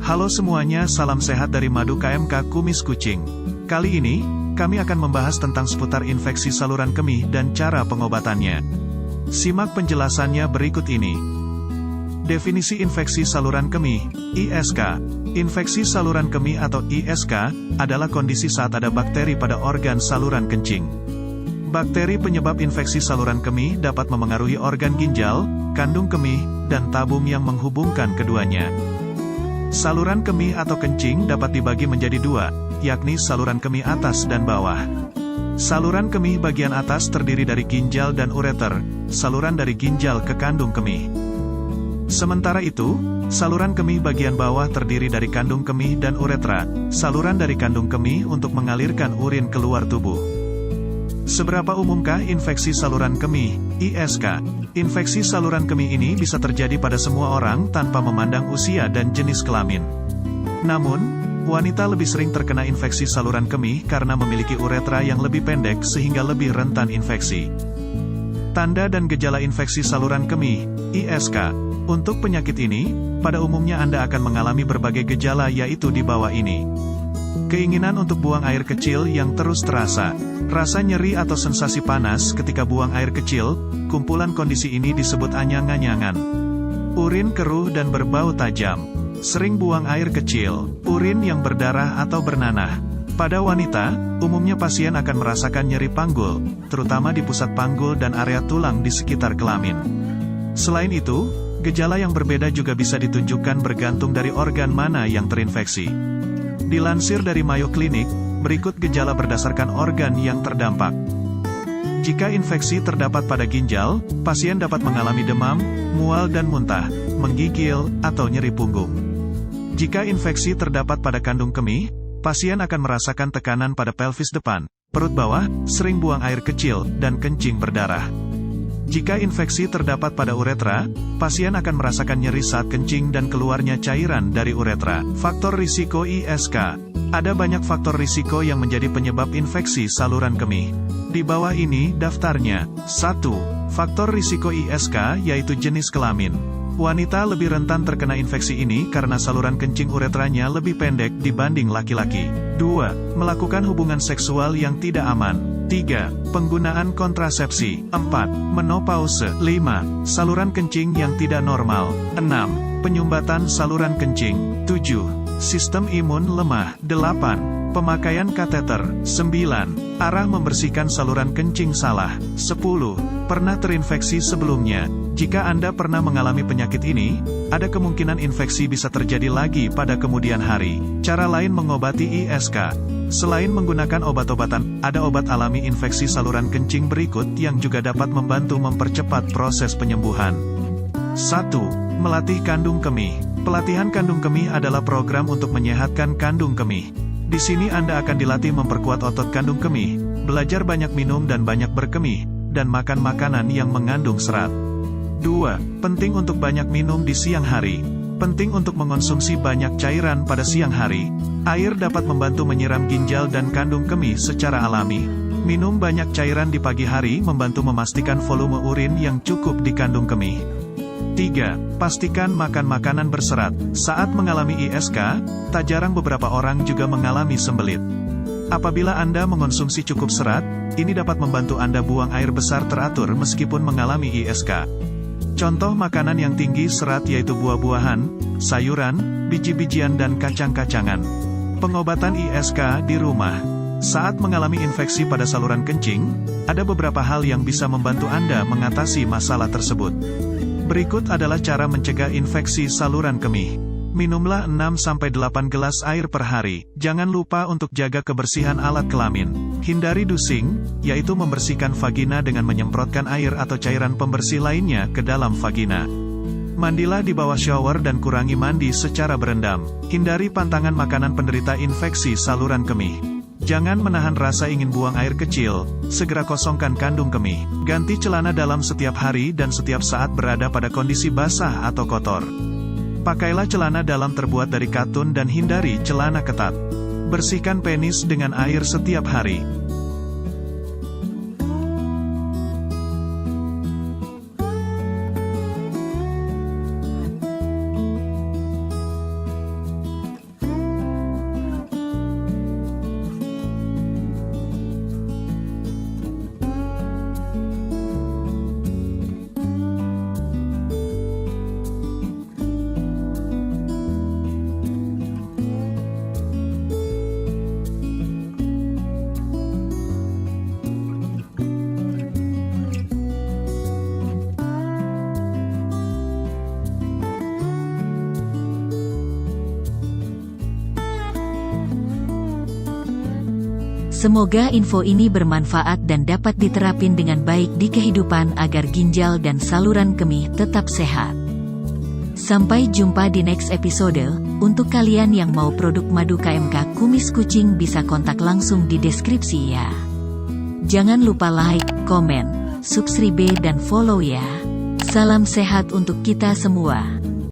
Halo semuanya, salam sehat dari Madu KMK Kumis Kucing. Kali ini, kami akan membahas tentang seputar infeksi saluran kemih dan cara pengobatannya. Simak penjelasannya berikut ini. Definisi infeksi saluran kemih, ISK. Infeksi saluran kemih atau ISK, adalah kondisi saat ada bakteri pada organ saluran kencing. Bakteri penyebab infeksi saluran kemih dapat memengaruhi organ ginjal, kandung kemih, dan tabung yang menghubungkan keduanya. Saluran kemih atau kencing dapat dibagi menjadi dua, yakni saluran kemih atas dan bawah. Saluran kemih bagian atas terdiri dari ginjal dan ureter, saluran dari ginjal ke kandung kemih. Sementara itu, saluran kemih bagian bawah terdiri dari kandung kemih dan uretra, saluran dari kandung kemih untuk mengalirkan urin keluar tubuh. Seberapa umumkah infeksi saluran kemih, ISK? Infeksi saluran kemih ini bisa terjadi pada semua orang tanpa memandang usia dan jenis kelamin. Namun, wanita lebih sering terkena infeksi saluran kemih karena memiliki uretra yang lebih pendek sehingga lebih rentan infeksi. Tanda dan gejala infeksi saluran kemih, ISK. Untuk penyakit ini, pada umumnya Anda akan mengalami berbagai gejala yaitu di bawah ini. Keinginan untuk buang air kecil yang terus terasa. Rasa nyeri atau sensasi panas ketika buang air kecil, kumpulan kondisi ini disebut anyang-anyangan. Urin keruh dan berbau tajam. Sering buang air kecil. Urin yang berdarah atau bernanah. Pada wanita, umumnya pasien akan merasakan nyeri panggul, terutama di pusat panggul dan area tulang di sekitar kelamin. Selain itu, gejala yang berbeda juga bisa ditunjukkan bergantung dari organ mana yang terinfeksi. Dilansir dari Mayo Clinic, berikut gejala berdasarkan organ yang terdampak. Jika infeksi terdapat pada ginjal, pasien dapat mengalami demam, mual dan muntah, menggigil, atau nyeri punggung. Jika infeksi terdapat pada kandung kemih, pasien akan merasakan tekanan pada pelvis depan, perut bawah, sering buang air kecil, dan kencing berdarah. Jika infeksi terdapat pada uretra, pasien akan merasakan nyeri saat kencing dan keluarnya cairan dari uretra. Faktor risiko ISK. Ada banyak faktor risiko yang menjadi penyebab infeksi saluran kemih. Di bawah ini daftarnya. 1. Faktor risiko ISK yaitu jenis kelamin. Wanita lebih rentan terkena infeksi ini karena saluran kencing uretranya lebih pendek dibanding laki-laki. 2. Melakukan hubungan seksual yang tidak aman. 3. Penggunaan kontrasepsi. 4. Menopause. 5. Saluran kencing yang tidak normal. 6. Penyumbatan saluran kencing. 7. Sistem imun lemah. 8. Pemakaian kateter. 9. Arah membersihkan saluran kencing salah. 10. Pernah terinfeksi sebelumnya. Jika Anda pernah mengalami penyakit ini, ada kemungkinan infeksi bisa terjadi lagi pada kemudian hari. Cara lain mengobati ISK. Selain menggunakan obat-obatan, ada obat alami infeksi saluran kencing berikut yang juga dapat membantu mempercepat proses penyembuhan. 1. Melatih kandung kemih. Pelatihan kandung kemih adalah program untuk menyehatkan kandung kemih. Di sini Anda akan dilatih memperkuat otot kandung kemih, belajar banyak minum dan banyak berkemih, dan makan makanan yang mengandung serat. 2. Penting untuk banyak minum di siang hari. Penting untuk mengonsumsi banyak cairan pada siang hari. Air dapat membantu menyiram ginjal dan kandung kemih secara alami. Minum banyak cairan di pagi hari membantu memastikan volume urin yang cukup di kandung kemih. 3. Pastikan makan makanan berserat. Saat mengalami ISK, tak jarang beberapa orang juga mengalami sembelit. Apabila Anda mengonsumsi cukup serat, ini dapat membantu Anda buang air besar teratur meskipun mengalami ISK. Contoh makanan yang tinggi serat yaitu buah-buahan, sayuran, biji-bijian dan kacang-kacangan. Pengobatan ISK di rumah. Saat mengalami infeksi pada saluran kencing, ada beberapa hal yang bisa membantu Anda mengatasi masalah tersebut. Berikut adalah cara mencegah infeksi saluran kemih. Minumlah 6-8 gelas air per hari. Jangan lupa untuk jaga kebersihan alat kelamin. Hindari dusing, yaitu membersihkan vagina dengan menyemprotkan air atau cairan pembersih lainnya ke dalam vagina. Mandilah di bawah shower dan kurangi mandi secara berendam. Hindari pantangan makanan penderita infeksi saluran kemih. Jangan menahan rasa ingin buang air kecil, segera kosongkan kandung kemih. Ganti celana dalam setiap hari dan setiap saat berada pada kondisi basah atau kotor. Pakailah celana dalam terbuat dari katun dan hindari celana ketat. Bersihkan penis dengan air setiap hari. Semoga info ini bermanfaat dan dapat diterapin dengan baik di kehidupan agar ginjal dan saluran kemih tetap sehat. Sampai jumpa di next episode. Untuk kalian yang mau produk madu KMK Kumis Kucing bisa kontak langsung di deskripsi ya. Jangan lupa like, komen, subscribe dan follow ya. Salam sehat untuk kita semua.